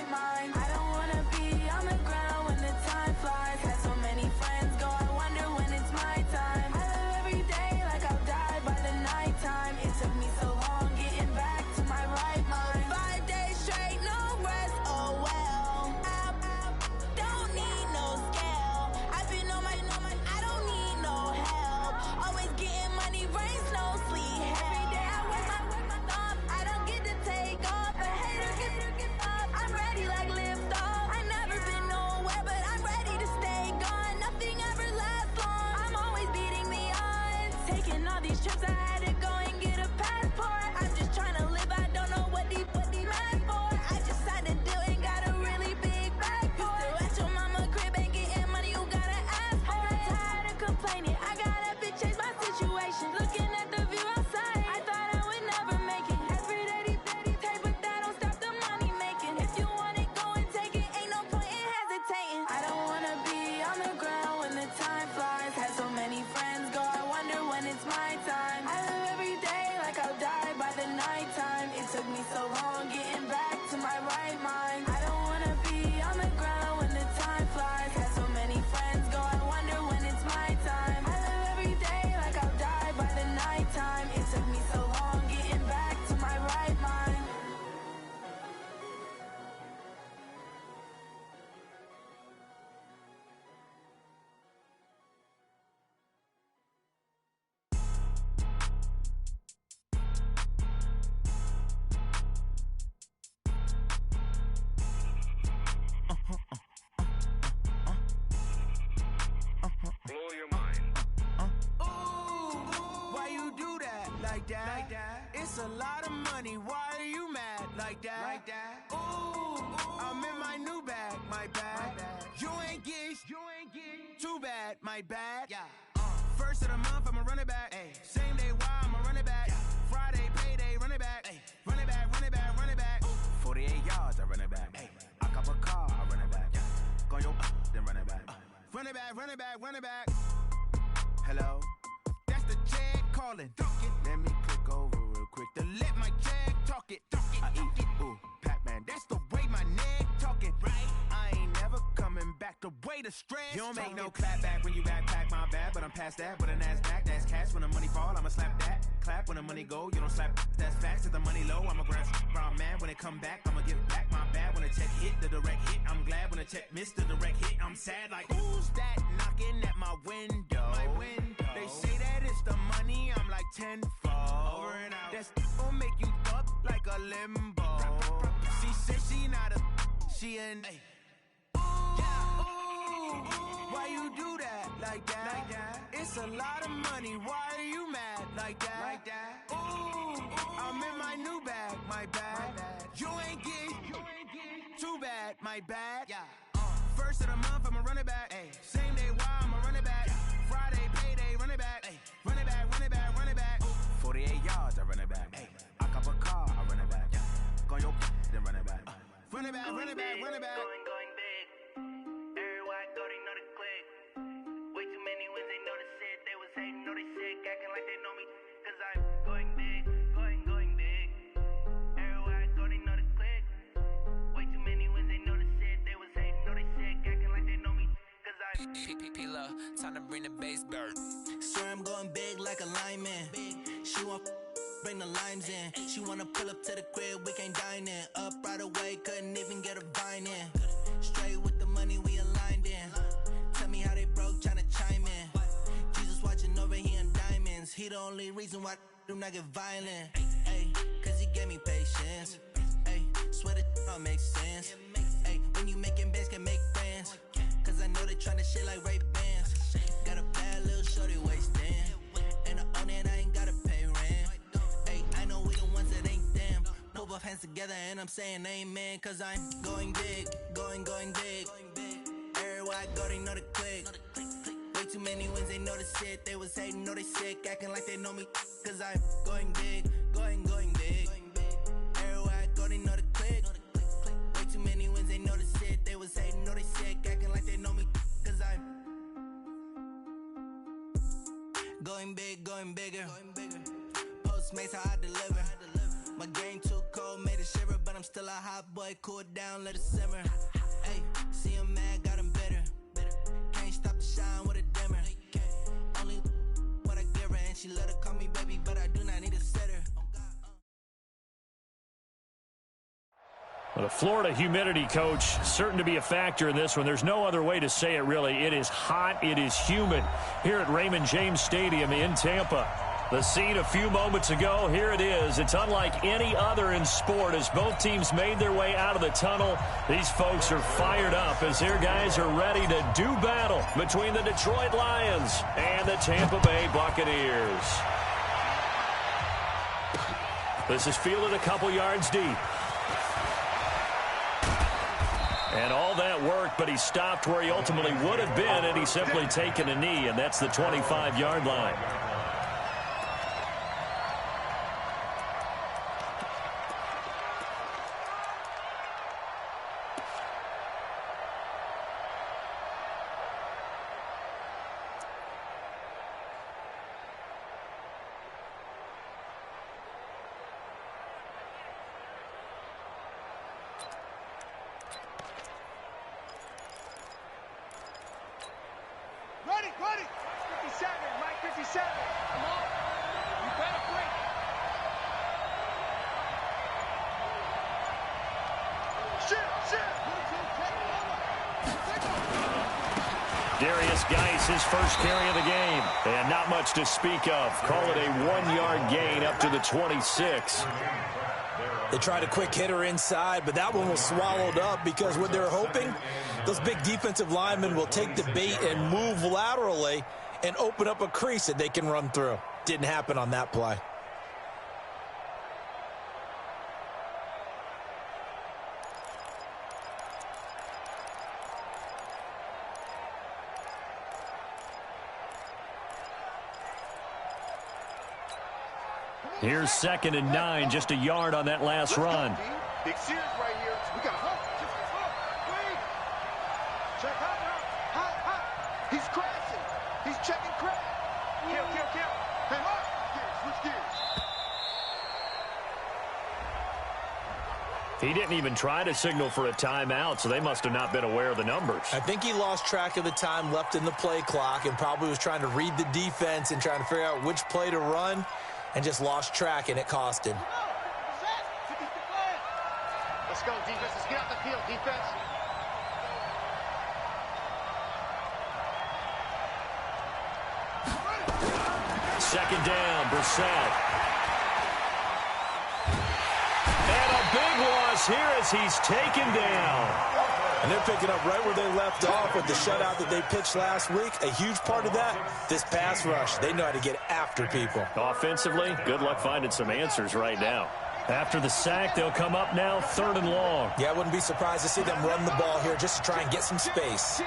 right mind. I don't wanna be on the ground when the time flies. Had so many friends go, I wonder when it's my time. I live every day like I'll die by the nighttime. It took me so long getting back to my right mind. 5 days straight, no rest, oh well. Don't need no scale. I've been on my, I don't need no help. Always getting money, rain, snow, sleet. Every day I work my thumb. I don't get to take off. A hater get off. I'm ready like lift off. I never been nowhere, but I'm ready to stay gone. Nothing ever lasts long. I'm always beating the odds. Taking all these trips, I had to go and get a passport. I'm just trying to live. I don't know what these mad for. I just signed a deal and got a really big bag for it. Still at your mama crib ain't getting money, you gotta ask for it. I'm tired of complaining. I gotta bitch change my situation. Looking at the view outside, I thought I would never make it. Every day they take, but that don't stop the money making. If you want it, go and take it. Ain't no point in hesitating. I don't wanna be on the ground when the time flies. Had so many friends go, I wonder when it's my time. I live every day like I'll die by the nighttime. It took me so long getting back to my right mind. I don't wanna be on the ground when the time flies. Had so many friends go, I wonder when it's my time. I live every day like I'll die by the nighttime. It took me so long getting back to my right mind. Blow your mind. Ooh, why you do that like that? It's a lot of money. Why are you mad like that? Ooh, I'm in my new bag, my bag. You ain't get too bad, my bad. First of the month, I'ma run it back. Same day, why I'ma run it back. Friday, payday, run it back. Run it back, run it back, run it back. 48 yards, I run it back. I cop a car, I run it back. Go your then run it back. Run it back, run it back, run it back. Hello, that's the jag calling. Let me click over real quick to let my jag talk it. I eat, ooh, Pac-Man, that's the way my neck talking. Right, I ain't never coming back the way the stress. You don't make no clap back when you backpack my bag, but I'm past that. With an ass back, that's cash. When the money fall, I'ma slap that. Clap when the money go, you don't slap. That's facts. If the money low, I'ma grab brown man. When it come back, I'ma give back my bad. When the check hit, the direct hit. I'm glad when the check missed the direct hit. I'm sad like who's that knocking at my window? They say that it's the money. I'm like tenfold. Over and out. That's gon' make you up like a limbo. She said she not a, she an. Why you do that like that? It's a lot of money. Why are you mad like that? Ooh, I'm in my new bag, my bag. You ain't get too bad, my bad. First of the month, I'ma run it back. Same day, why I'ma run it back. Friday, payday, run it back. Run it back, run it back, run it back. 48 yards, I run it back. I cop a car, I run it back. Go your then run it back. Run it back, run it back, run it back. Going big. Everywhere I go, they know the click. Way too many wins, they know the shit. They was hating, know they sick, acting like they know me. Cause I'm going big, going big. Everywhere I go, they know the click. Way too many wins, they know the shit. They was hating, know they sick, acting like they know me. Cause I'm P-P-P-Love, time to bring the bass bird. Swear I'm going big like a lineman. She want bring the limes in. She wanna pull up to the crib, we can't dine in. Up right away, couldn't even get a vine in. Straight with the money we aligned in. Tell me how they broke, tryna chime in. Jesus watching over here in diamonds. He the only reason why I do not get violent. Ay, cause he gave me patience. Ay, swear that all makes sense. Ay, when you making bands, can make friends. Cause I know they tryna shit like Ray-Bans. Got a bad little shorty wasting. And I own it, I ain't gotta pay rent. Ay, I know we the ones that ain't them. Put both hands together and I'm saying amen. Cause I'm going big, going big. Everywhere I go, they know the click. Way too many wins, they know the shit. They was hating, know they sick, acting like they know me. Cause I'm going big, going big. Everywhere I go, they know the click. Way too many wins, they know the shit. They was hating, know they sick, acting like they know me. Cause I'm going big, going bigger. Postmates how I deliver. My game too cold, made it shiver, but I'm still a hot boy. Cool it down, let it simmer. Hey, see him mad, got him bitter. Can't stop the shine with a dimmer. Only what I give her, and she let her call me baby, but I do not need a sitter. Well, the Florida humidity, coach, certain to be a factor in this one. There's no other way to say it, really. It is hot. It is humid here at Raymond James Stadium in Tampa. The scene a few moments ago, here it is. It's unlike any other in sport as both teams made their way out of the tunnel. These folks are fired up as their guys are ready to do battle between the Detroit Lions and the Tampa Bay Buccaneers. This is fielded a couple yards deep. And all that worked, but he stopped where he ultimately would have been had he simply taken a knee, and that's the 25-yard line. Ready. Mike 57. Come on. You better break. Shit. Darius Geis, his first carry of the game. And not much to speak of. Call it a 1-yard gain up to the 26. They tried a quick hitter inside, but that one was swallowed up because what they're hoping, those big defensive linemen will take the bait and move laterally and open up a crease that they can run through. Didn't happen on that play. Here's 2nd and 9, just a yard on that last run. Big Sears right here. We got hook. Wait. Check hot. He's crashing. He's checking crash. Kill. Hey, hot. Switch gears. He didn't even try to signal for a timeout, so they must have not been aware of the numbers. I think he lost track of the time left in the play clock and probably was trying to read the defense and trying to figure out which play to run and just lost track, and it cost him. Let's go, defense. Let's get out the field, defense. Second down, Brissett. And a big loss here as he's taken down. And they're picking up right where they left off with the shutout that they pitched last week. A huge part of that, this pass rush. They know how to get after people. Offensively, good luck finding some answers right now. After the sack, they'll come up now 3rd and long. Yeah, I wouldn't be surprised to see them run the ball here just to try and get some space.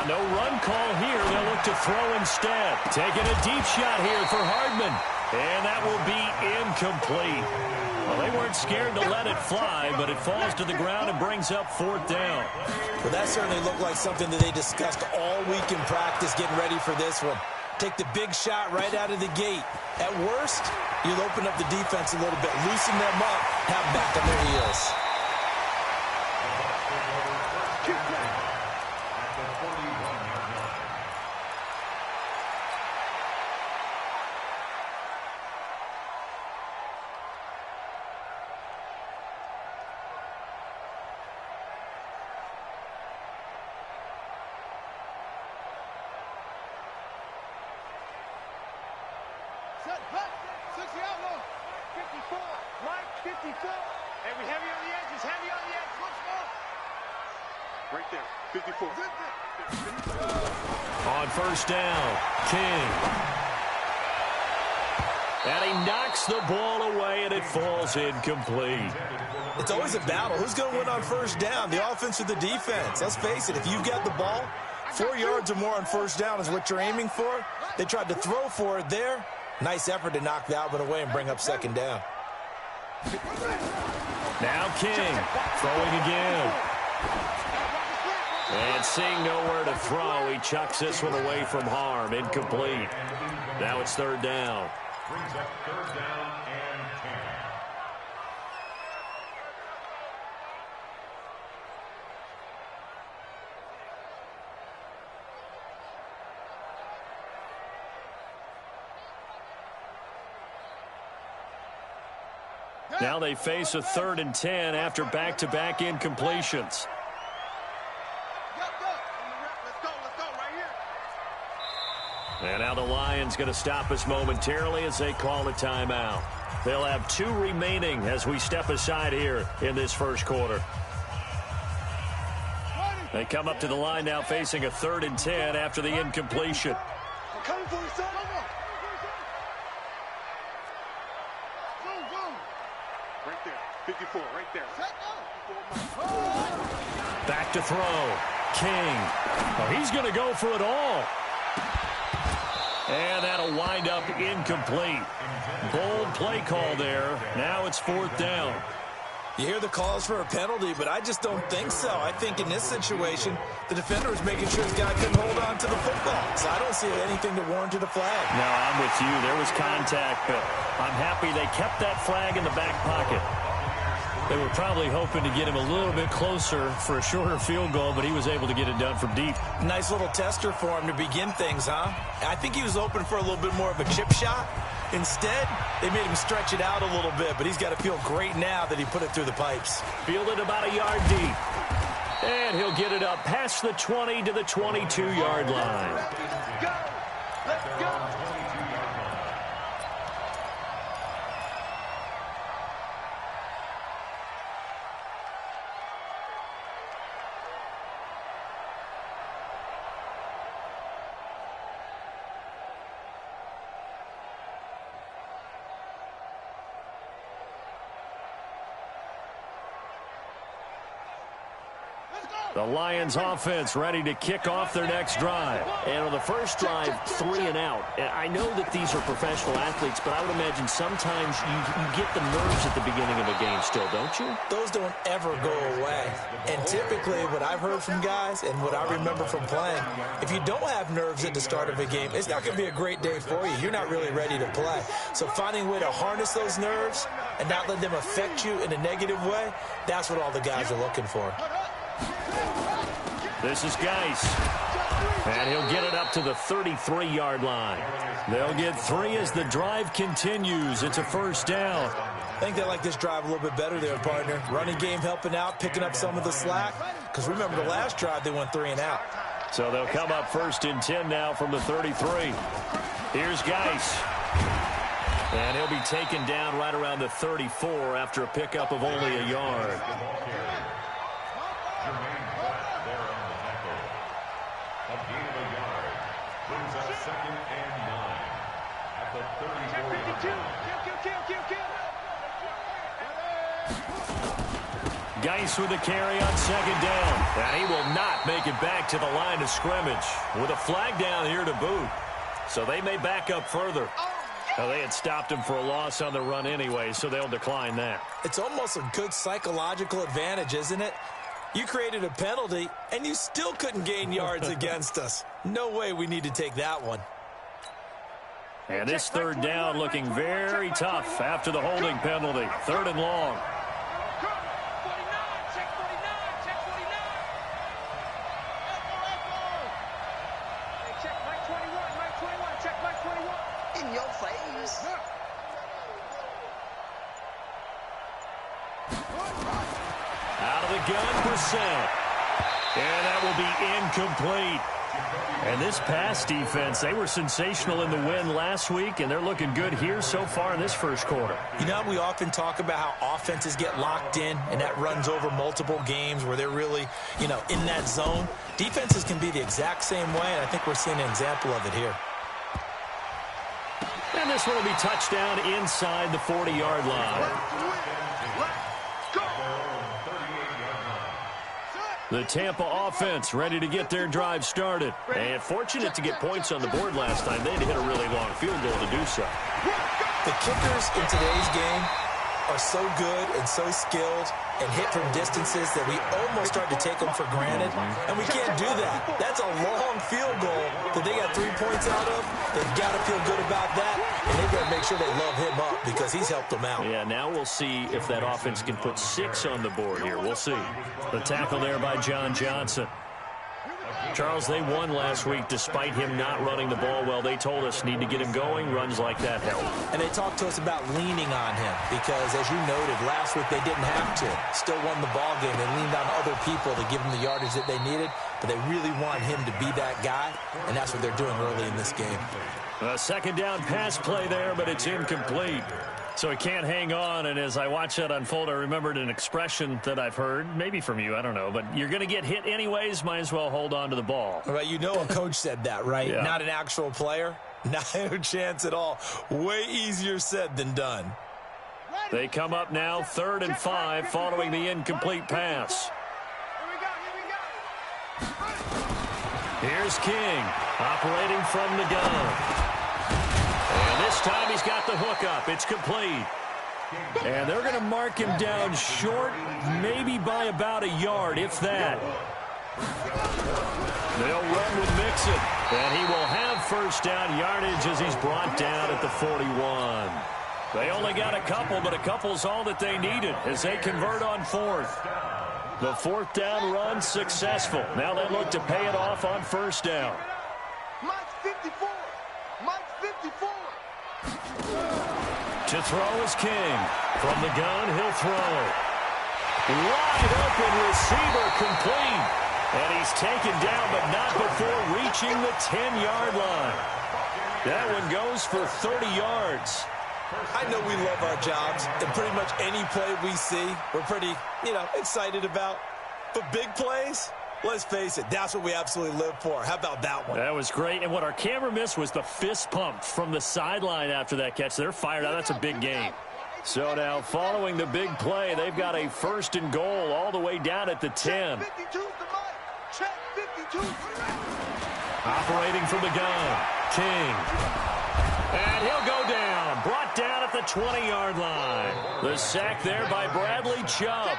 No run call here. They'll look to throw instead. Taking a deep shot here for Hardman. And that will be incomplete. Well, they weren't scared to let it fly, but it falls to the ground and brings up 4th down. Well, that certainly looked like something that they discussed all week in practice getting ready for this one. Take the big shot right out of the gate. At worst, you'll open up the defense a little bit, loosen them up, have them back on their heels. Right there, 54. On 1st down, King. And he knocks the ball away, and it falls incomplete. It's always a battle. Who's going to win on 1st down, the offense or the defense? Let's face it, if you've got the ball, 4 yards or more on 1st down is what you're aiming for. They tried to throw for it there. Nice effort to knock that one away and bring up 2nd down. Now King throwing again. And seeing nowhere to throw, he chucks this one away from harm. Incomplete. Now it's third down. Brings up third down and 10. Now they face a 3rd and 10 after back-to-back incompletions. And now the Lions going to stop us momentarily as they call a timeout. They'll have 2 remaining as we step aside here in this first quarter. They come up to the line now facing a 3rd and 10 after the incompletion. I'm coming for you, son. Right there. 54, right there. Back to throw. King. Oh, he's going to go for it all. And that'll wind up incomplete. Bold play call there. Now it's 4th down. You hear the calls for a penalty, but I just don't think so. I think in this situation, the defender was making sure his guy couldn't hold on to the football. So I don't see anything that warranted a flag. No, I'm with you. There was contact, but I'm happy they kept that flag in the back pocket. They were probably hoping to get him a little bit closer for a shorter field goal, but he was able to get it done from deep. Nice little tester for him to begin things, huh? I think he was open for a little bit more of a chip shot. Instead, they made him stretch it out a little bit, but he's got to feel great now that he put it through the pipes. Fielded about a yard deep. And he'll get it up past the 20 to the 22-yard line. Let's go. Let's go. The Lions offense ready to kick off their next drive. And on the first drive, 3 and out. And I know that these are professional athletes, but I would imagine sometimes you get the nerves at the beginning of a game still, don't you? Those don't ever go away. And typically what I've heard from guys and what I remember from playing, if you don't have nerves at the start of a game, it's not going to be a great day for you. You're not really ready to play. So finding a way to harness those nerves and not let them affect you in a negative way, that's what all the guys are looking for. This is Geis. And he'll get it up to the 33-yard line. They'll get 3 as the drive continues. It's a first down. I think they like this drive a little bit better there, partner. Running game helping out, picking up some of the slack. Because remember, the last drive, they went 3 and out. So they'll come up 1st and 10 now from the 33. Here's Geis. And he'll be taken down right around the 34 after a pickup of only a yard. Brings up 2nd and 9 at the 34. Geis with a carry on 2nd down. And he will not make it back to the line of scrimmage with a flag down here to boot. So they may back up further. Now, they had stopped him for a loss on the run anyway, so they'll decline that. It's almost a good psychological advantage, isn't it? You created a penalty, and you still couldn't gain yards against us. No way we need to take that one. And this 3rd down looking very tough after the holding penalty. 3rd and long. In your face. Out of the gun, percent. And that will be incomplete. And this pass defense, they were sensational in the win last week, and they're looking good here so far in this first quarter. You know, we often talk about how offenses get locked in, and that runs over multiple games where they're really, in that zone. Defenses can be the exact same way, and I think we're seeing an example of it here. And this one will be touchdown inside the 40-yard line. The Tampa offense ready to get their drive started. And fortunate to get points on the board last time. They had to hit a really long field goal to do so. The kickers in today's game are so good and so skilled and hit from distances that we almost start to take them for granted, and we can't do that. That's a long field goal that they got 3 points out of. They've got to feel good about that, and they've got to make sure they love him up because he's helped them out. Yeah, now we'll see if that offense can put 6 on the board here. We'll see. The tackle there by John Johnson. Charles, they won last week despite him not running the ball well. They told us need to get him going. Runs like that help. And they talked to us about leaning on him because, as you noted, last week they didn't have to. Still won the ball game. They leaned on other people to give them the yardage that they needed, but they really want him to be that guy, and that's what they're doing early in this game. A second down pass play there, but it's incomplete. So he can't hang on, and as I watch that unfold, I remembered an expression that I've heard, maybe from you, I don't know, but you're going to get hit anyways, might as well hold on to the ball. Right, you know a coach said that, right? Yeah. Not an actual player? Not a chance at all. Way easier said than done. They come up now, 3rd and 5, following the incomplete pass. Here's King, operating from the gun. And this time he's got the hook up. It's complete. And they're going to mark him down short, maybe by about a yard, if that. They'll run with Mixon. And he will have first down yardage as he's brought down at the 41. They only got a couple, but a couple's all that they needed as they convert on 4th. The 4th down run successful. Now they look to pay it off on first down. Mike's 54. Mike's 54. To throw is King. From the gun, he'll throw. Wide open receiver complete. And he's taken down, but not before reaching the 10-yard line. That one goes for 30 yards. I know we love our jobs, and pretty much any play we see, we're pretty, excited about. But big plays, let's face it, that's what we absolutely live for. How about that one? That was great. And what our camera missed was the fist pump from the sideline after that catch. They're fired out. That's a big game. So now following the big play, they've got a 1st and goal all the way down at the 10. Operating from the gun, King. And he'll go down. Brought down at the 20-yard line. The sack there by Bradley Chubb.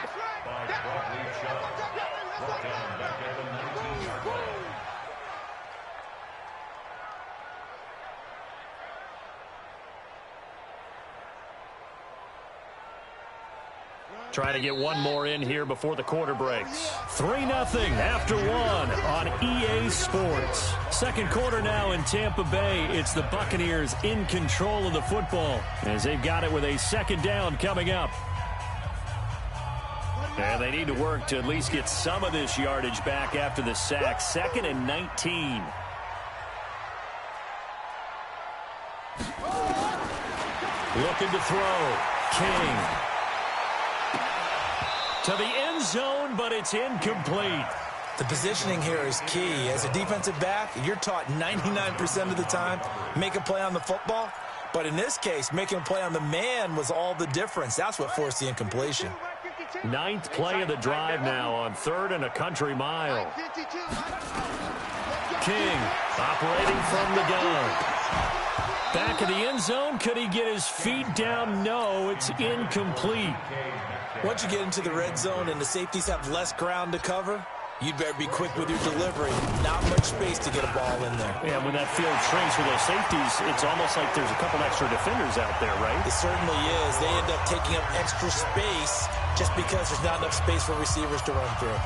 Trying to get one more in here before the quarter breaks. 3-0 after 1 on EA Sports. Second quarter now in Tampa Bay. It's the Buccaneers in control of the football as they've got it with a 2nd down coming up. And they need to work to at least get some of this yardage back after the sack. 2nd and 19. Looking to throw. King. To the end zone, but it's incomplete. The positioning here is key. As a defensive back, you're taught 99% of the time, make a play on the football. But in this case, making a play on the man was all the difference. That's what forced the incompletion. 9th play of the drive now on 3rd and a country mile. King operating from the gun. Back of the end zone. Could he get his feet down? No, it's incomplete. Once you get into the red zone and the safeties have less ground to cover, you'd better be quick with your delivery. Not much space to get a ball in there. Yeah, when that field shrinks with those safeties, it's almost like there's a couple extra defenders out there, right? It certainly is. They end up taking up extra space just because there's not enough space for receivers to run through.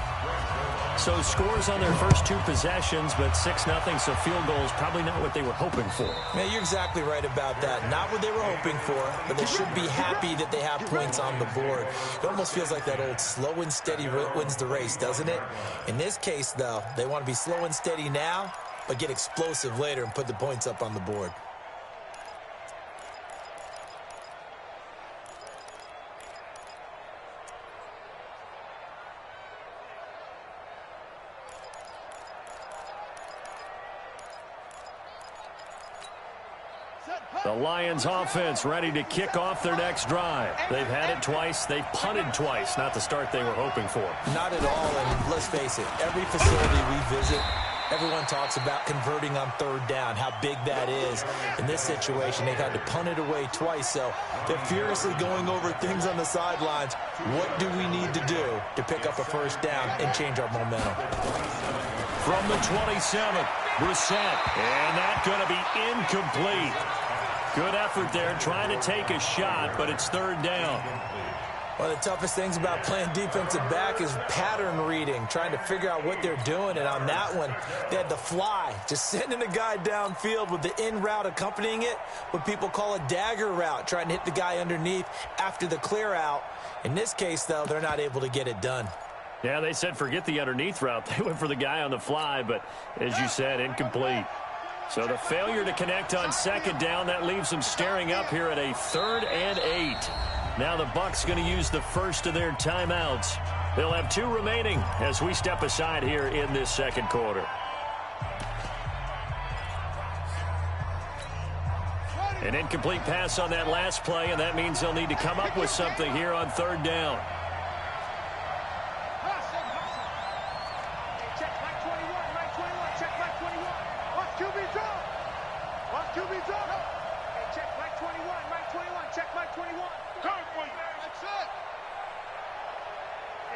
So scores on their first 2 possessions, but 6-0, so field goal is probably not what they were hoping for. Yeah, you're exactly right about that. Not what they were hoping for, but they should be happy that they have points on the board. It almost feels like that old slow and steady wins the race, doesn't it? In this case, though, they want to be slow and steady now, but get explosive later and put the points up on the board. The Lions offense ready to kick off their next drive. They've had it twice. They've punted twice. Not the start they were hoping for. Not at all, and let's face it, every facility we visit, Everyone talks about converting on third down, how big that is. In this situation, they've had to punt it away twice, so they're furiously going over things on the sidelines. What do we need to do to pick up a first down and change our momentum? From the 27, Brissett, and that's going to be incomplete. Good effort there, trying to take a shot, but it's third down. One of the toughest things about playing defensive back is pattern reading, trying to figure out what they're doing. And on that one, they had the fly, just sending a guy downfield with the in route accompanying it, what people call a dagger route, trying to hit the guy underneath after the clear out. In this case, though, they're not able to get it done. Yeah, they said forget the underneath route. They went for the guy on the fly, but as you said, incomplete. So the failure to connect on second down, that leaves them staring up here at a 3rd and 8. Now the Bucs going to use the first of their timeouts. They'll have 2 remaining as we step aside here in this second quarter. An incomplete pass on that last play, and that means they'll need to come up with something here on third down.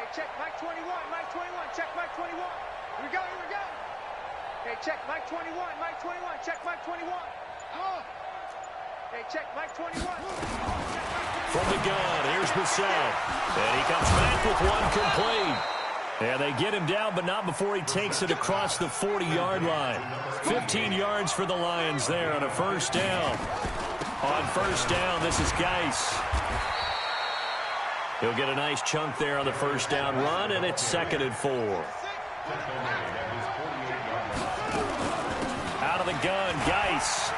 Check Mike 21, Mike 21, check Mike 21. Here we go, here we go. Hey, check Mike 21, Mike 21, check Mike 21. Hey, check Mike 21. From the gun, here's Brissett. And he comes back with one complete. And they get him down, but not before he takes it across the 40-yard line. 15 yards for the Lions there on a first down. On first down, this is Geis. He'll get a nice chunk there on the first down run, and it's 2nd and 4. Out of the gun, Geis.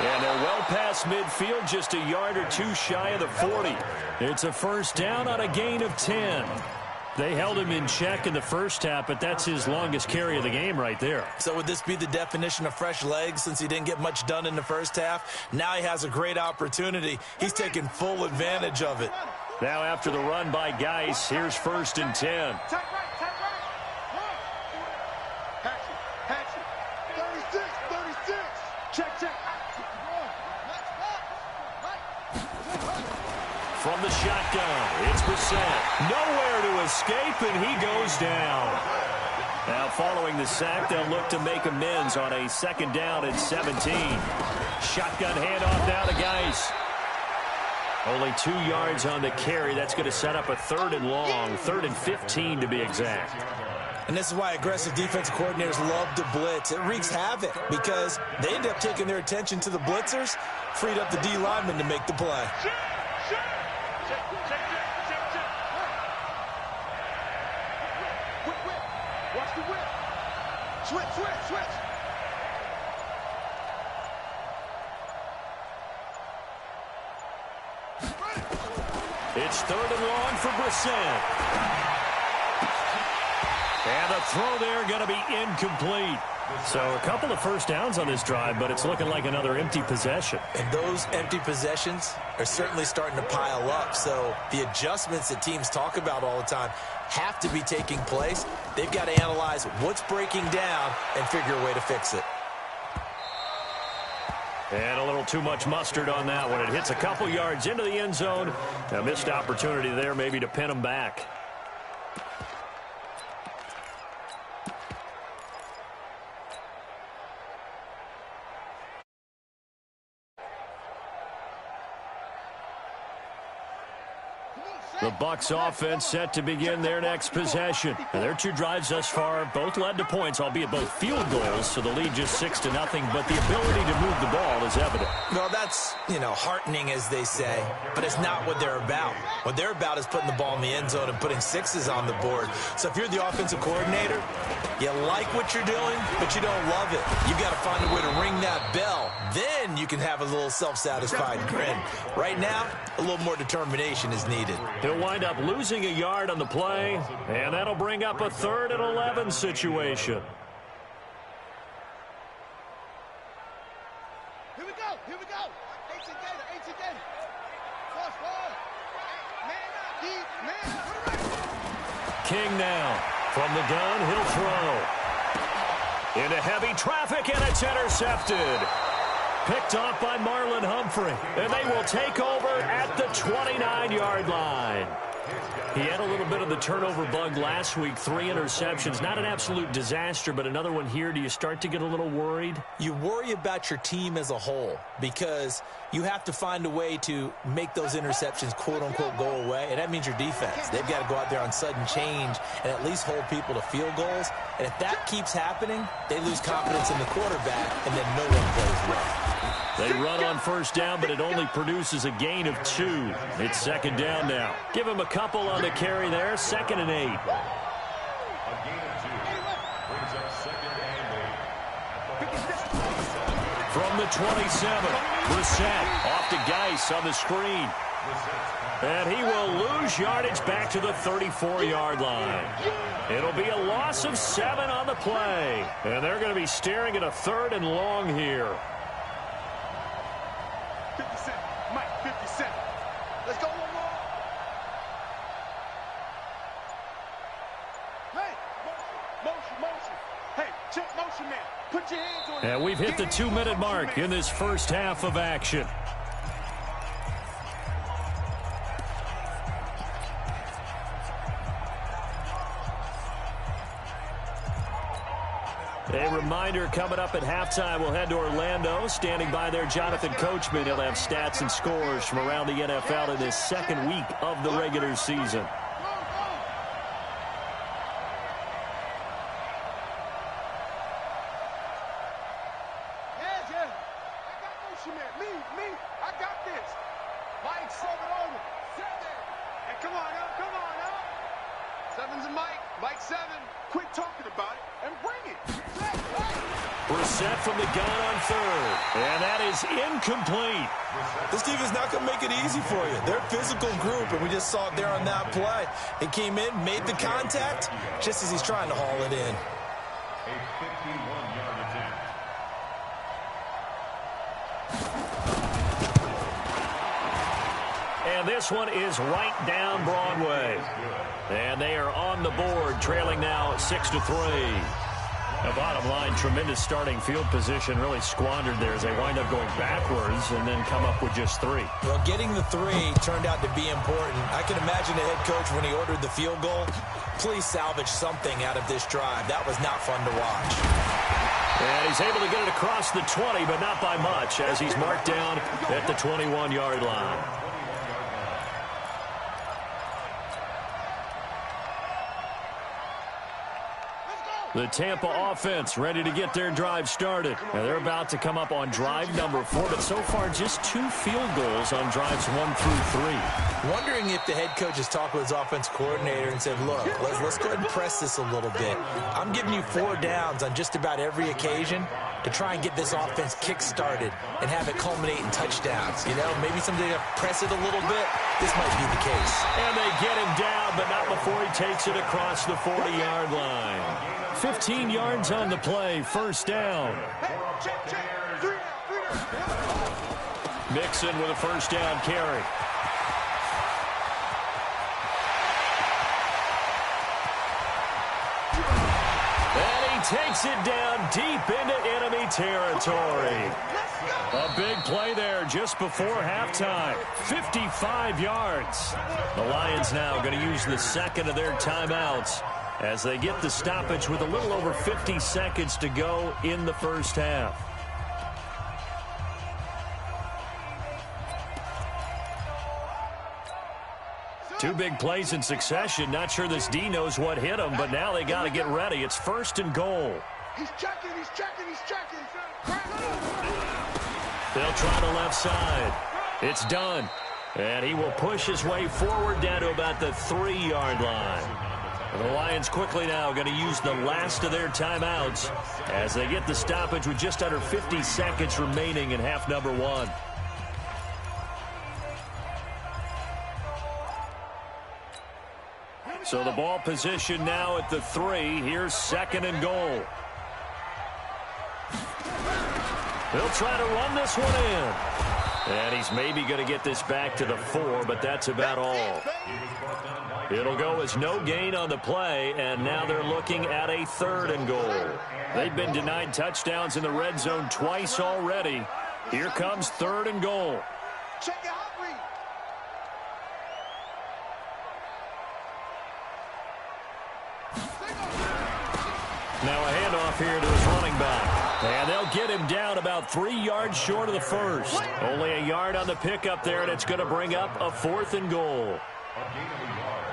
And they're well past midfield, just a yard or 2 shy of the 40. It's a first down on a gain of 10. They held him in check in the first half, but that's his longest carry of the game right there. So would this be the definition of fresh legs since he didn't get much done in the first half? Now he has a great opportunity. He's taking full advantage of it. Now after the run by Geis, here's 1st and 10. Take right. Hatchet. 36. Check. From the shotgun, it's Brissett. Nowhere to escape, and he goes down. Now following the sack, they'll look to make amends on a 2nd down and 17. Shotgun handoff now to Geis. Only 2 yards on the carry. That's going to set up a 3rd and long, 3rd and 15 to be exact. And this is why aggressive defensive coordinators love to blitz. It wreaks havoc because they end up taking their attention to the blitzers, freed up the D lineman to make the play. Watch the whip. Switch. It's 3rd and long for Brissett. And the throw there going to be incomplete. So a couple of first downs on this drive, but it's looking like another empty possession. And those empty possessions are certainly starting to pile up. So the adjustments that teams talk about all the time have to be taking place. They've got to analyze what's breaking down and figure a way to fix it. And a little too much mustard on that one. It hits a couple yards into the end zone. A missed opportunity there maybe to pin them back. The Bucs offense set to begin their next possession. And their 2 drives thus far both led to points, albeit both field goals, so the lead just 6-0, but the ability to move the ball is evident. Well, that's, heartening, as they say, but it's not what they're about. What they're about is putting the ball in the end zone and putting 6s on the board. So if you're the offensive coordinator, you like what you're doing, but you don't love it. You've got to find a way to ring that bell. Then you can have a little self-satisfied grin. Right now, a little more determination is needed. He'll wind up losing a yard on the play, and that'll bring up a 3rd and 11 situation. Here we go. H and Cross ball. Man up, deep. Man. King now. From the gun, he'll throw. Into heavy traffic, and it's intercepted. Picked off by Marlon Humphrey. And they will take over at the 29-yard line. He had a little bit of the turnover bug last week, 3 interceptions. Not an absolute disaster, but another one here. Do you start to get a little worried? You worry about your team as a whole because you have to find a way to make those interceptions, quote-unquote, go away, and that means your defense. They've got to go out there on sudden change and at least hold people to field goals. And if that keeps happening, they lose confidence in the quarterback, and then no one plays well. They run on first down, but it only produces a gain of 2. It's second down now. Give him a couple on the carry there. 2nd and 8. A gain of 2 brings up 2nd and 8. From the 27, Brissett off to Geis on the screen. And he will lose yardage back to the 34-yard line. It'll be a loss of 7 on the play. And they're going to be staring at a 3rd and long here. 57, Mike, 57. Let's go one more. Hey, motion. Hey, check motion man. Put your hands on it. And we've hit the 2-minute mark in this first half of action. A reminder, coming up at halftime, we'll head to Orlando. Standing by there, Jonathan Coachman. He'll have stats and scores from around the NFL in this second week of the regular season. Yeah. I got motion man. Me. I got this. Mike, 7 over. 7. Hey, come on up. 7's a Mike. Mike 7. Quit talking about it and bring it. Brissett from the gun on 3rd. And that is incomplete. This defense is not going to make it easy for you. They're a physical group, and we just saw it there on that play. He came in, made the contact, just as he's trying to haul it in. A 51-yard attempt. And this one is right down Broadway. And they are on the board, trailing now 6-3. The bottom line, tremendous starting field position, really squandered there as they wind up going backwards and then come up with just 3. Well, getting the 3 turned out to be important. I can imagine the head coach when he ordered the field goal. Please salvage something out of this drive. That was not fun to watch. And he's able to get it across the 20, but not by much, as he's marked down at the 21-yard line. The Tampa offense ready to get their drive started. And they're about to come up on drive number 4, but so far just 2 field goals on drives 1 through 3. Wondering if the head coach has talked with his offense coordinator and said, look, let's go ahead and press this a little bit. I'm giving you 4 downs on just about every occasion to try and get this offense kick-started and have it culminate in touchdowns. You know, maybe someday to press it a little bit. This might be the case. And they get him down, but not before he takes it across the 40-yard line. 15 yards on the play, first down. Mixon with a first down carry. And he takes it down deep into enemy territory. A big play there just before halftime. 55 yards. The Lions now going to use the second of their timeouts as they get the stoppage with a little over 50 seconds to go in the first half. Two big plays in succession. Not sure this D knows what hit him, but now they got to get ready. It's 1st and goal. He's checking. They'll try the left side. It's done. And he will push his way forward down to about the 3-yard line. The Lions quickly now going to use the last of their timeouts as they get the stoppage with just under 50 seconds remaining in half number 1. So the ball position now at the 3. Here's 2nd and goal. They'll try to run this one in. And he's maybe going to get this back to the 4, but that's about all. It'll go as no gain on the play, and now they're looking at a 3rd and goal. They've been denied touchdowns in the red zone twice already. Here comes 3rd and goal. Check your hot read. Now a handoff here to his running back. And they'll get him down about 3 yards short of the first. Only a yard on the pickup there, and it's going to bring up a 4th and goal. A gain of a yard.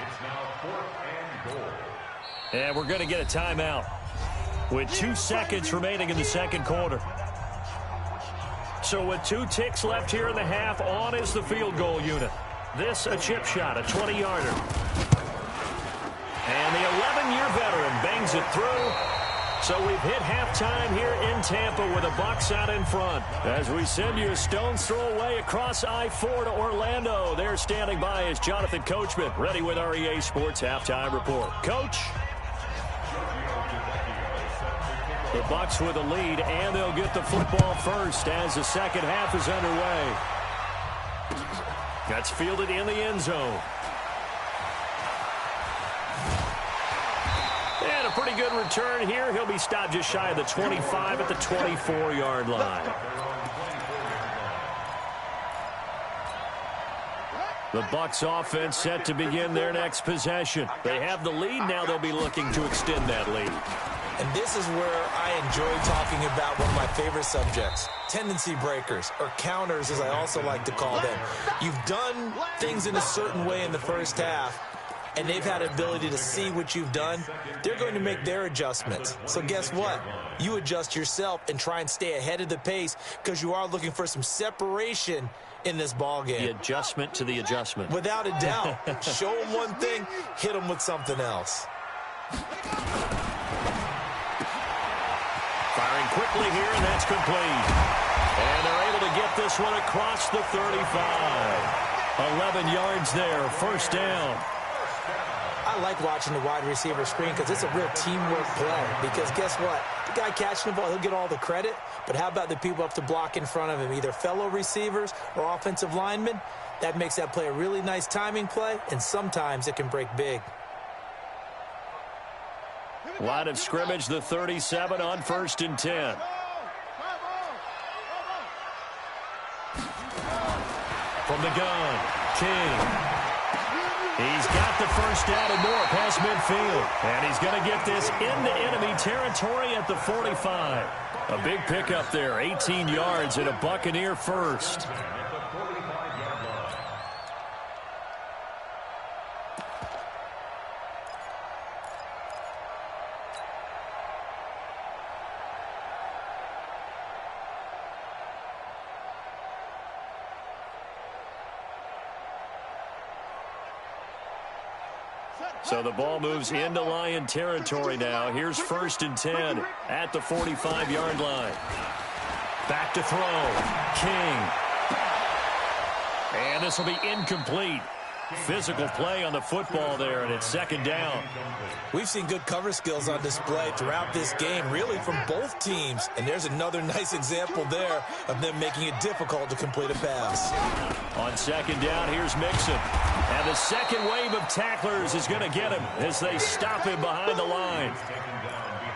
It's now 4th and goal. And we're going to get a timeout with 2 seconds remaining in the second quarter. So with 2 ticks left here in the half, on is the field goal unit. This a chip shot, a 20-yarder. And the 11-year veteran bangs it through. So we've hit halftime here in Tampa with the Bucs out in front. As we send you a stone's throw away across I-4 to Orlando. There standing by is Jonathan Coachman, ready with our EA Sports Halftime Report. Coach? The Bucs with a lead, and they'll get the football first as the second half is underway. That's fielded in the end zone. And a pretty good return here. He'll be stopped just shy of the 25 at the 24-yard line. The Bucs offense set to begin their next possession. They have the lead. Now they'll be looking to extend that lead. And this is where I enjoy talking about one of my favorite subjects, tendency breakers, or counters as I also like to call them. You've done things in a certain way in the first half, and they've had ability to see what you've done. They're going to make their adjustments. So guess what? You adjust yourself and try and stay ahead of the pace because you are looking for some separation in this ball game. The adjustment to the adjustment. Without a doubt. Show them one thing, hit them with something else. Firing quickly here, and that's complete. And they're able to get this one across the 35. 11 yards there, first down. I like watching the wide receiver screen because it's a real teamwork play. Because guess what? The guy catching the ball, he'll get all the credit. But how about the people up to block in front of him, either fellow receivers or offensive linemen? That makes that play a really nice timing play, and sometimes it can break big. Line of scrimmage, the 37 on 1st and 10. From the gun, King. He's got the first down and more past midfield. And he's going to get this into enemy territory at the 45. A big pickup there, 18 yards and a Buccaneer first. So the ball moves into Lion territory now. Here's 1st and 10 at the 45-yard line. Back to throw. King. And this will be incomplete. Physical play on the football there, and it's 2nd down. We've seen good cover skills on display throughout this game, really from both teams. And there's another nice example there of them making it difficult to complete a pass. On 2nd down, here's Mixon. And the second wave of tacklers is going to get him as they stop him behind the line.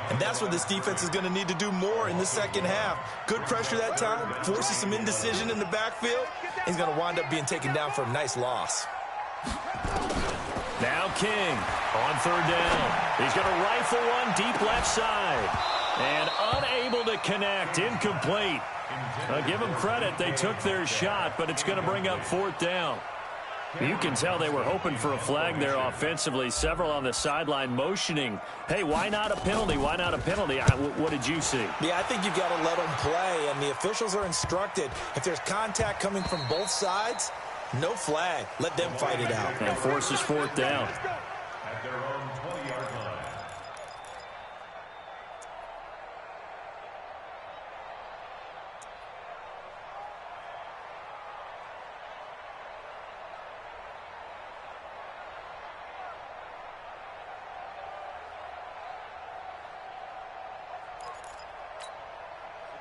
And that's what this defense is going to need to do more in the second half. Good pressure that time, forces some indecision in the backfield. He's going to wind up being taken down for a nice loss. Now King on 3rd down. He's going to rifle one deep left side. And unable to connect, incomplete. Give them credit, they took their shot, but it's going to bring up 4th down. You can tell they were hoping for a flag there offensively. Several on the sideline motioning, hey, why not a penalty? Why not a penalty? What did you see? Yeah, I think you've got to let them play, and the officials are instructed. If there's contact coming from both sides, no flag. Let them fight it out. And forces 4th down. At their own 20-yard line.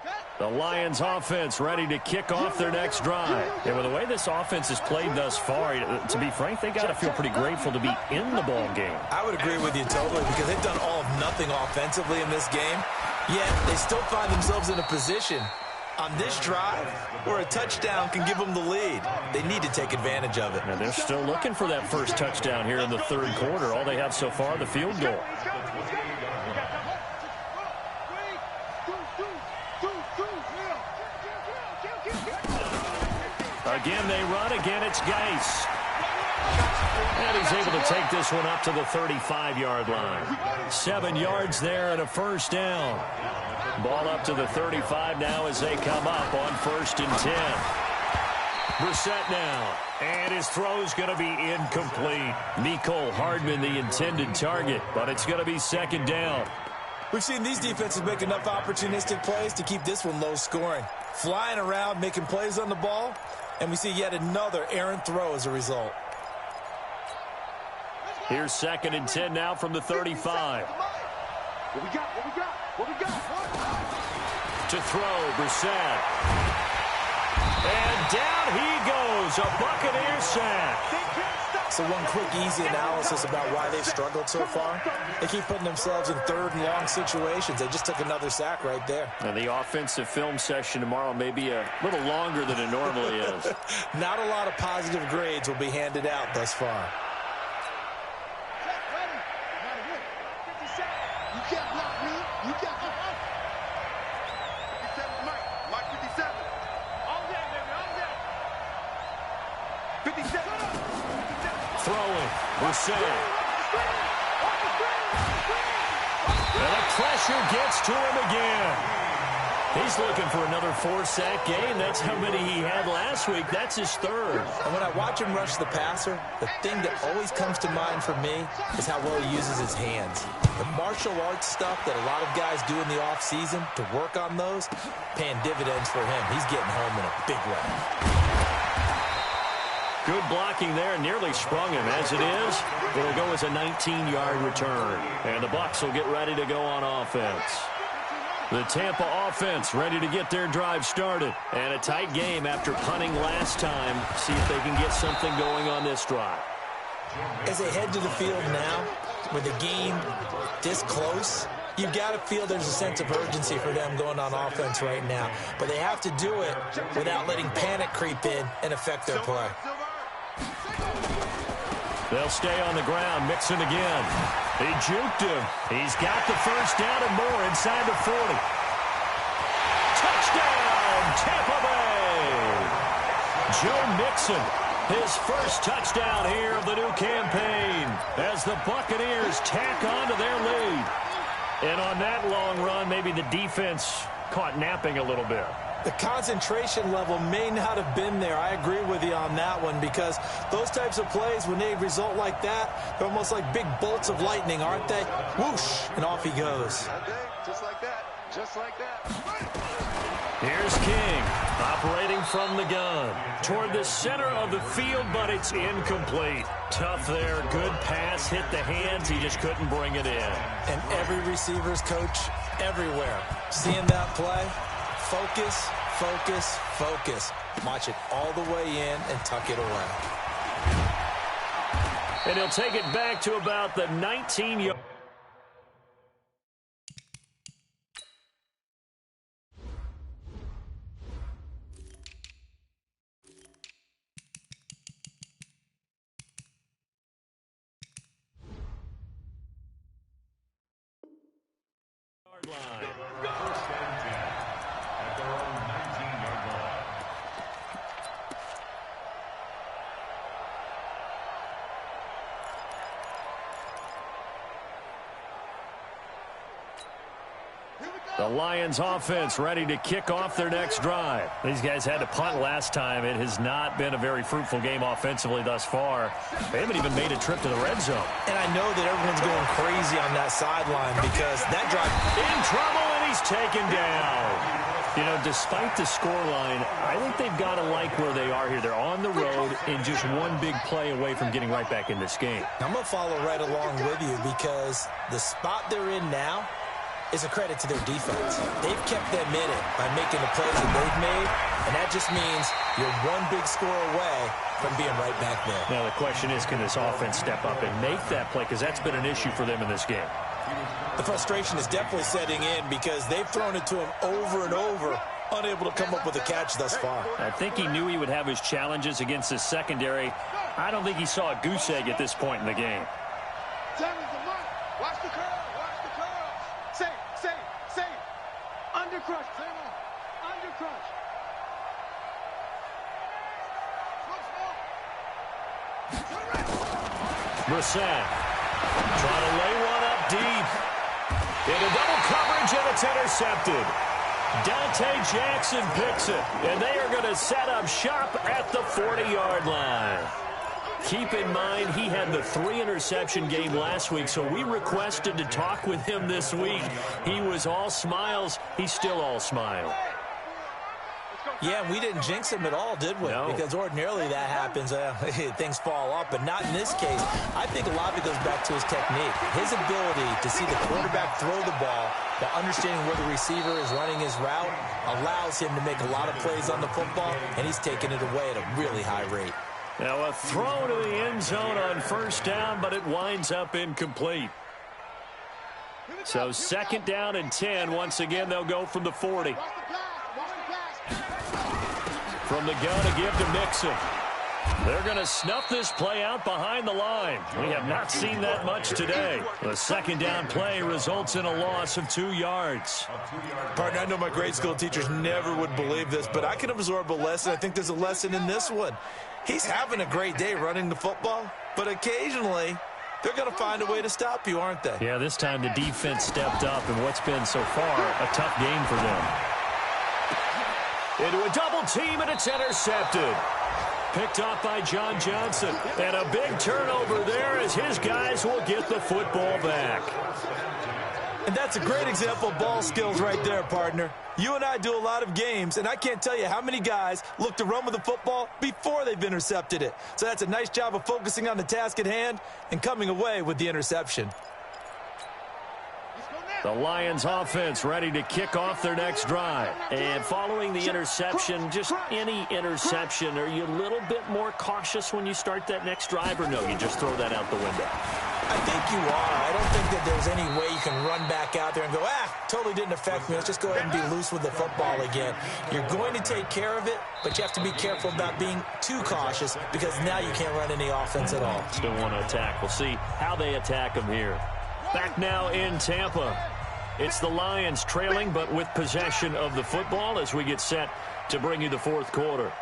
Okay? The Lions offense ready to kick off their next drive. And with the way this offense has played thus far, to be frank, they got to feel pretty grateful to be in the ball game. I would agree with you totally, because they've done all of nothing offensively in this game, yet they still find themselves in a position on this drive where a touchdown can give them the lead. They need to take advantage of it. And they're still looking for that first touchdown here in the third quarter. All they have so far, the field goal. Again, they run. Again, it's Geis. And he's able to take this one up to the 35-yard line. 7 yards there and a first down. Ball up to the 35 now as they come up on 1st and 10. Brissett now. And his throw's going to be incomplete. Mecole Hardman, the intended target, but it's going to be 2nd down. We've seen these defenses make enough opportunistic plays to keep this one low scoring. Flying around, making plays on the ball, and we see yet another errant throw as a result. Here's 2nd and 10 now from the 35. What we got? What we got? What we got? To throw, Brissett. And down he goes, a Buccaneer sack. So one quick, easy analysis about why they've struggled so far. They keep putting themselves in 3rd and long situations. They just took another sack right there. And the offensive film session tomorrow may be a little longer than it normally is. Not a lot of positive grades will be handed out thus far. You can't block me. You can't. 57 Mike. Mike 57. All day, baby. All day. 57. Throwing. Brissett. And the pressure gets to him again. He's looking for another 4-sack game. That's how many he had last week. That's his 3rd. And when I watch him rush the passer, the thing that always comes to mind for me is how well he uses his hands. The martial arts stuff that a lot of guys do in the offseason to work on those, paying dividends for him. He's getting home in a big way. Good blocking there, nearly sprung him. As it is, it'll go as a 19-yard return. And the Bucs will get ready to go on offense. The Tampa offense ready to get their drive started. And a tight game after punting last time. See if they can get something going on this drive. As they head to the field now, with the game this close, you've got to feel there's a sense of urgency for them going on offense right now. But they have to do it without letting panic creep in and affect their play. They'll stay on the ground. Mixon again. He juked him. He's got the first down and more inside the 40. Touchdown, Tampa Bay! Joe Mixon, his first touchdown here of the new campaign as the Buccaneers tack on to their lead. And on that long run, maybe the defense caught napping a little bit. The concentration level may not have been there. I agree with you on that one, because those types of plays, when they result like that, they're almost like big bolts of lightning, aren't they? Whoosh, and off he goes. Just like that. Just like that. Here's King, operating from the gun. Toward the center of the field, but it's incomplete. Tough there, good pass, hit the hands, he just couldn't bring it in. And every receiver's coach everywhere, seeing that play, focus, focus, focus. Watch it all the way in and tuck it away. And he'll take it back to about the 19-yard. line. First and 10 at their own 19-yard line. The Lions offense ready to kick off their next drive. These guys had to punt last time. It has not been a very fruitful game offensively thus far. They haven't even made a trip to the red zone. And I know that everyone's going crazy on that sideline because that drive... In trouble, and he's taken down. You know, despite the scoreline, I think they've got to like where they are here. They're on the road and just one big play away from getting right back in this game. I'm going to follow right along with you because the spot they're in now, is a credit to their defense. They've kept them in it by making the plays that they've made, and that just means you're one big score away from being right back there. Now the question is, can this offense step up and make that play? Because that's been an issue for them in this game. The frustration is definitely setting in because they've thrown it to him over and over, unable to come up with a catch thus far. I think he knew he would have his challenges against his secondary. I don't think he saw a goose egg at this point in the game. Watch the curl. Watch the curl. Say. Undercrush. Undercrush. Brissett trying to lay one up deep. Into double coverage, and it's intercepted. Dante Jackson picks it, and they are going to set up shop at the 40-yard line. Keep in mind, he had the 3-interception game last week, so we requested to talk with him this week. He was all smiles. He's still all smile. Yeah, we didn't jinx him at all, did we? No. Because ordinarily that happens. Things fall off, but not in this case. I think a lot of it goes back to his technique. His ability to see the quarterback throw the ball while understanding where the receiver is running his route allows him to make a lot of plays on the football, and he's taking it away at a really high rate. Now a throw to the end zone on first down, but it winds up incomplete. So 2nd down and 10. Once again, they'll go from the 40. From the gun to give to Mixon. They're going to snuff this play out behind the line. We have not seen that much today. The 2nd down play results in a loss of 2 yards. Partner, I know my grade school teachers never would believe this, but I can absorb a lesson. I think there's a lesson in this one. He's having a great day running the football, but occasionally they're going to find a way to stop you, aren't they? Yeah, this time the defense stepped up in what's been so far a tough game for them. Into a double team, and it's intercepted. Picked off by John Johnson. And a big turnover there as his guys will get the football back. And that's a great example of ball skills right there, partner. You and I do a lot of games, and I can't tell you how many guys look to run with the football before they've intercepted it. So that's a nice job of focusing on the task at hand and coming away with the interception. The Lions offense ready to kick off their next drive. And following the interception, just any interception, are you a little bit more cautious when you start that next drive, or no, you just throw that out the window? I think you are. I don't think that there's any way you can run back out there and go, totally didn't affect me. Let's just go ahead and be loose with the football again. You're going to take care of it, but you have to be careful about being too cautious because now you can't run any offense at all. Still want to attack. We'll see how they attack them here. Back now in Tampa. It's the Lions trailing, but with possession of the football as we get set to bring you the 4th quarter.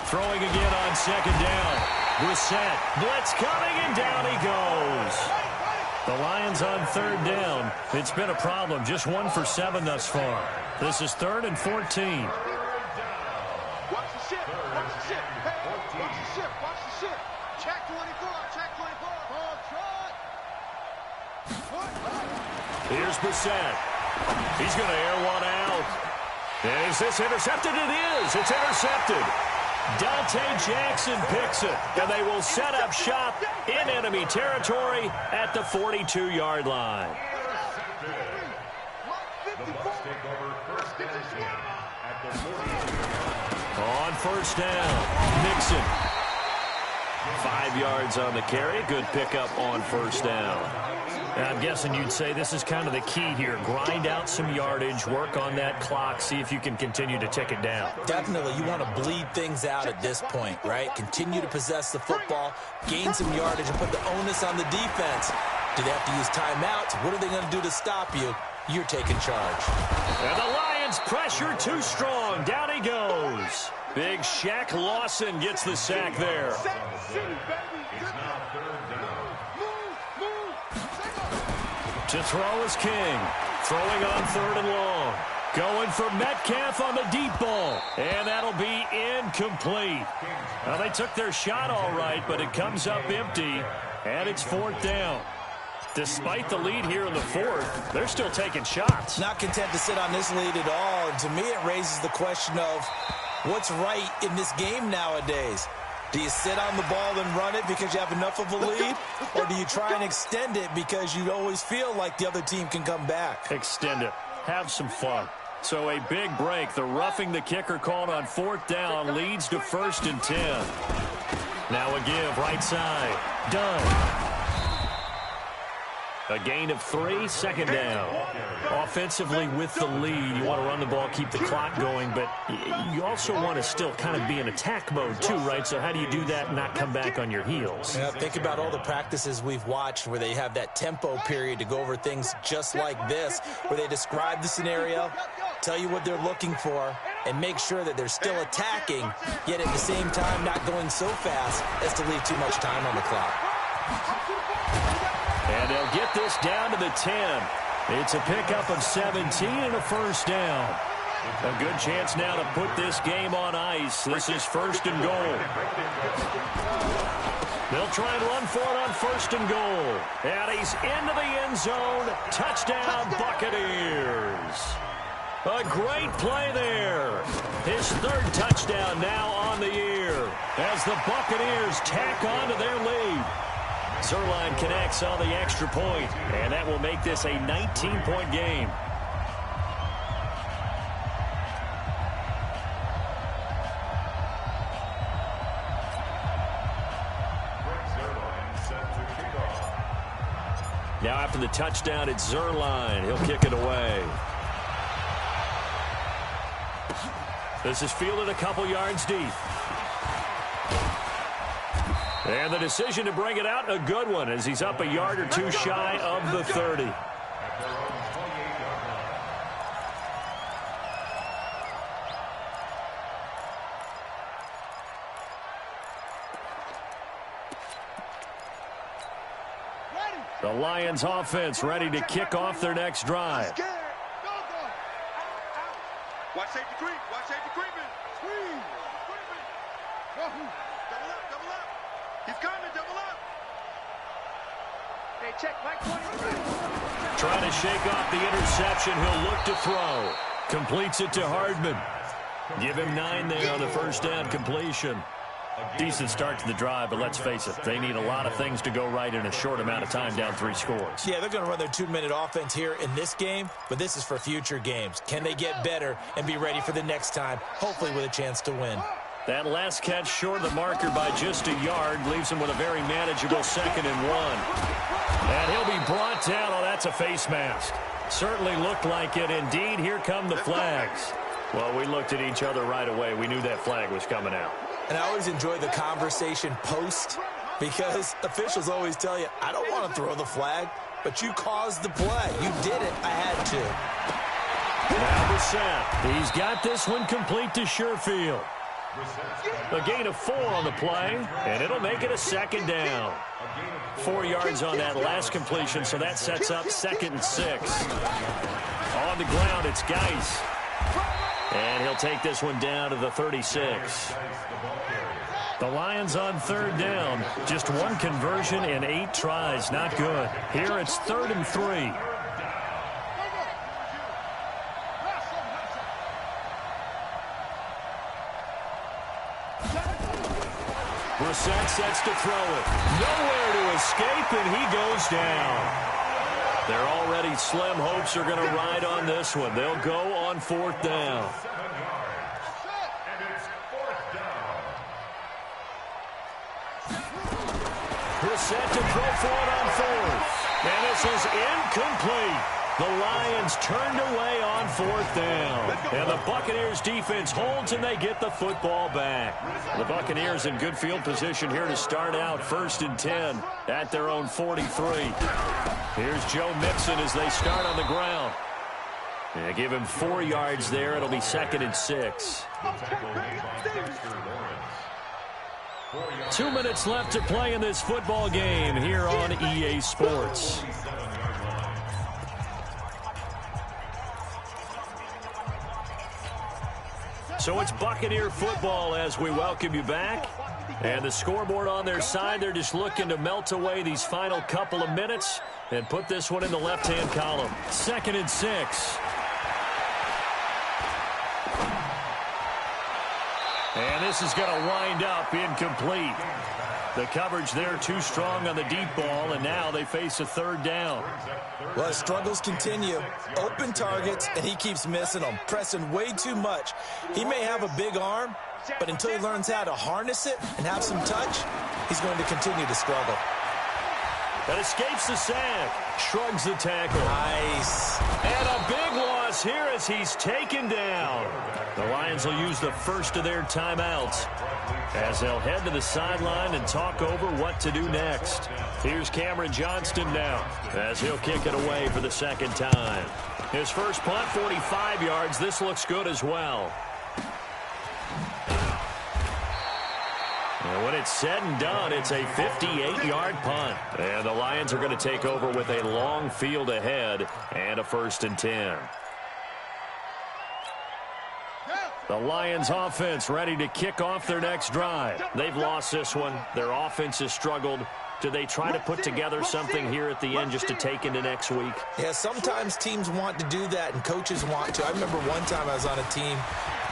Throwing again on 2nd down. Brissett, blitz coming, and down he goes. The Lions on 3rd down. It's been a problem. Just 1 for 7 thus far. This is 3rd and 14. Watch the ship. Watch the ship. Hey, watch the ship. Watch the ship. Check 24. Check 24. Here's Brissett. He's going to air one out. And is this intercepted? It is. It's intercepted. Dante Jackson picks it, and they will set up shop in enemy territory at the 42-yard line. On 1st down, Mixon. 5 yards on the carry. Good pickup on 1st down. I'm guessing you'd say this is kind of the key here. Grind out some yardage, work on that clock, see if you can continue to tick it down. Definitely. You want to bleed things out at this point, right? Continue to possess the football, gain some yardage, and put the onus on the defense. Do they have to use timeouts? What are they going to do to stop you? You're taking charge. And the Lions pressure too strong. Down he goes. Big Shaq Lawson gets the sack there. To throw is King. Throwing on 3rd and long. Going for Metcalf on the deep ball. And that'll be incomplete. Well, they took their shot all right, but it comes up empty, and it's 4th down. Despite the lead here in the 4th, they're still taking shots. Not content to sit on this lead at all. And to me, it raises the question of what's right in this game nowadays. Do you sit on the ball and run it because you have enough of a lead? Or do you try and extend it because you always feel like the other team can come back? Extend it. Have some fun. So a big break. The roughing the kicker called on 4th down leads to 1st and 10. Now a give right side. Done. A gain of 3, 2nd down. Offensively with the lead, you want to run the ball, keep the clock going, but you also want to still kind of be in attack mode too, right? So how do you do that and not come back on your heels? Yeah, think about all the practices we've watched where they have that tempo period to go over things just like this, where they describe the scenario, tell you what they're looking for, and make sure that they're still attacking, yet at the same time not going so fast as to leave too much time on the clock. And they'll get this down to the 10. It's a pickup of 17 and a 1st down. A good chance now to put this game on ice. This is 1st and goal. They'll try and run for it on 1st and goal. And he's into the end zone. Touchdown, Buccaneers. A great play there. His 3rd touchdown now on the year as the Buccaneers tack on to their lead. Zerline connects on the extra point, and that will make this a 19-point game. Now after the touchdown, it's Zerline. He'll kick it away. This is fielded a couple yards deep. And the decision to bring it out, a good one, as he's up a yard or 2 shy of the 30. The Lions offense ready to kick off their next drive. Watch safety creep. Watch safety creeping. Screen. Double up. Double up. He's coming. Double up. Hey, check. Mike 23. Trying to shake off the interception. He'll look to throw. Completes it to Hardman. Give him 9 there on the 1st down completion. Decent start to the drive, but let's face it, they need a lot of things to go right in a short amount of time, down 3 scores. Yeah, they're going to run their 2-minute offense here in this game, but this is for future games. Can they get better and be ready for the next time, hopefully with a chance to win? That last catch short of the marker by just a yard leaves him with a very manageable 2nd and 1. And he'll be brought down. Oh, that's a face mask. Certainly looked like it. Indeed, here come the flags. Well, we looked at each other right away. We knew that flag was coming out. And I always enjoy the conversation post because officials always tell you, I don't want to throw the flag, but you caused the play. You did it. I had to. Now Brissett. He's got this one complete to Sherfield. A gain of 4 on the play, and it'll make it a 2nd down. 4 yards on that last completion, so that sets up 2nd and 6. On the ground, it's Geis. And he'll take this one down to the 36. The Lions on 3rd down. Just 1 conversion in 8 tries. Not good. Here it's 3rd and 3. Brissett sets to throw it. Nowhere to escape, and he goes down. Their already slim hopes are going to ride on this one. They'll go on 4th down. Brissett to throw for it on 4th. And this is incomplete. The Lions turned away on 4th down. And the Buccaneers defense holds, and they get the football back. The Buccaneers in good field position here to start out 1st and 10 at their own 43. Here's Joe Mixon as they start on the ground. And give him 4 yards there. It'll be 2nd and 6. 2 minutes left to play in this football game here on EA Sports. So it's Buccaneer football as we welcome you back. And the scoreboard on their side, they're just looking to melt away these final couple of minutes and put this one in the left-hand column. 2nd and 6. And this is going to wind up incomplete. The coverage there too strong on the deep ball, and now they face a 3rd down. Well, his struggles continue. Open targets, and he keeps missing them, pressing way too much. He may have a big arm, but until he learns how to harness it and have some touch, he's going to continue to struggle. That escapes the sack, shrugs the tackle. Nice. And a big loss here as he's taken down. The Lions will use the first of their timeouts as they'll head to the sideline and talk over what to do next. Here's Cameron Johnston now as he'll kick it away for the 2nd time. His first punt, 45 yards. This looks good as well. And when it's said and done, it's a 58-yard punt. And the Lions are going to take over with a long field ahead and a 1st and 10. The Lions offense ready to kick off their next drive. They've lost this one. Their offense has struggled. Do they try to put together something here at the end just to take into next week? Yeah, sometimes teams want to do that and coaches want to. I remember one time I was on a team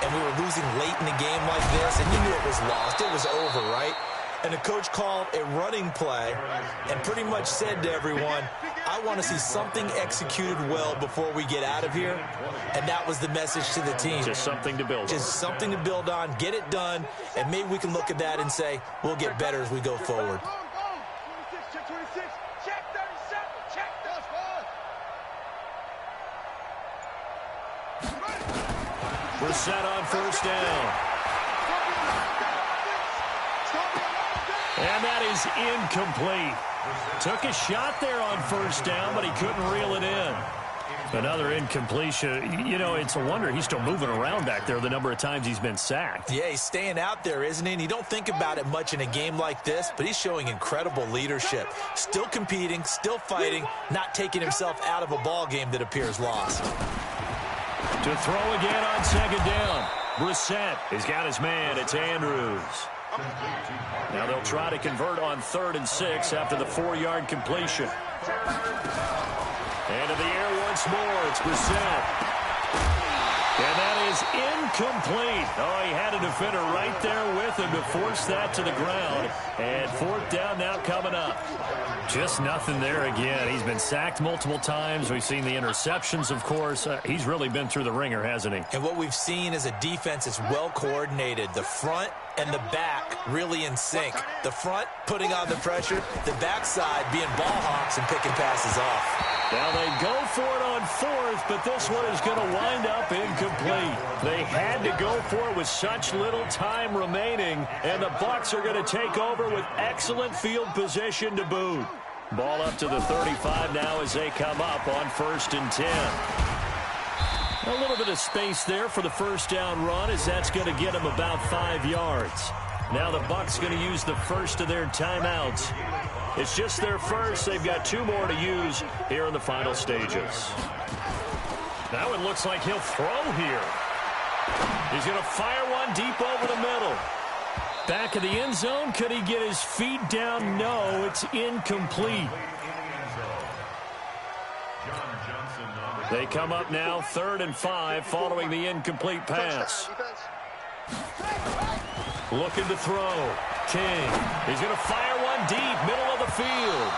and we were losing late in the game like this, and you knew it was lost. It was over, right? And the coach called a running play and pretty much said to everyone, I want to see something executed well before we get out of here. And that was the message to the team. Just something to build on. Just something to build on, get it done, and maybe we can look at that and say, we'll get better as we go forward. We're set on 1st down. And that is incomplete. Took a shot there on 1st down, but he couldn't reel it in. Another incompletion. You know, it's a wonder he's still moving around back there the number of times he's been sacked. Yeah, he's staying out there, isn't he? And you don't think about it much in a game like this, but he's showing incredible leadership. Still competing, still fighting, not taking himself out of a ball game that appears lost. To throw again on 2nd down. Brissett has got his man. It's Andrews. Now they'll try to convert on 3rd and 6 after the 4-yard completion. And in the air once more, it's Brissett. And that is incomplete. Oh, he had a defender right there with him to force that to the ground. And 4th down now coming up. Just nothing there again. He's been sacked multiple times. We've seen the interceptions, of course. He's really been through the ringer, hasn't he? And what we've seen is a defense that's well coordinated. The front and the back really in sync. The front putting on the pressure, the backside being ball hawks and picking passes off. Now they go for it on 4th, but this one is going to wind up incomplete. They had to go for it with such little time remaining, and the Bucs are going to take over with excellent field position to boot. Ball up to the 35 now as they come up on 1st and 10. A little bit of space there for the 1st down run, as that's going to get them about 5 yards. Now the Bucs going to use the first of their timeouts. It's just their first. They've got 2 more to use here in the final stages. Now it looks like he'll throw here. He's going to fire one deep over the middle. Back of the end zone. Could he get his feet down? No, it's incomplete. They come up now 3rd and 5 following the incomplete pass. Looking to throw. King. He's going to fire one deep, middle of the field.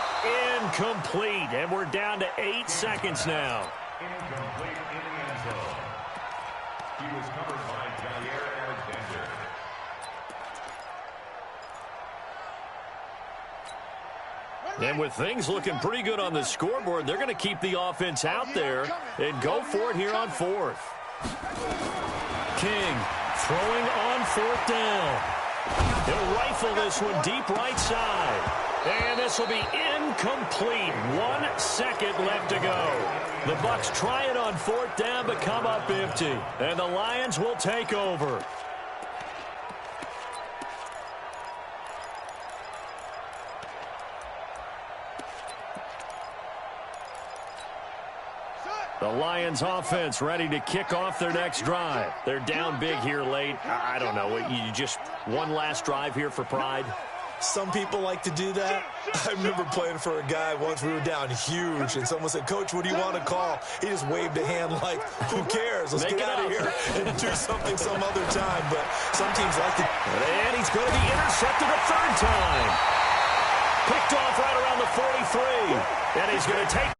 Incomplete. And we're down to 8 seconds now. Incomplete in the end zone. He was covered by Jair Alexander. And with things looking pretty good on the scoreboard, they're going to keep the offense out there and go for it here on 4th. King throwing on 4th down. He'll rifle this one deep right side. And this will be incomplete. 1 second left to go. The Bucs try it on 4th down, but come up empty. And the Lions will take over. The Lions offense ready to kick off their next drive. They're down big here late. I don't know. You just one last drive here for pride? Some people like to do that. I remember playing for a guy once. We were down huge, and someone said, "Coach, what do you want to call?" He just waved a hand like, "Who cares? Let's get out of here and do something some other time." But some teams like to. And he's going to be intercepted a third time. Picked off right around the 43. And he's going to take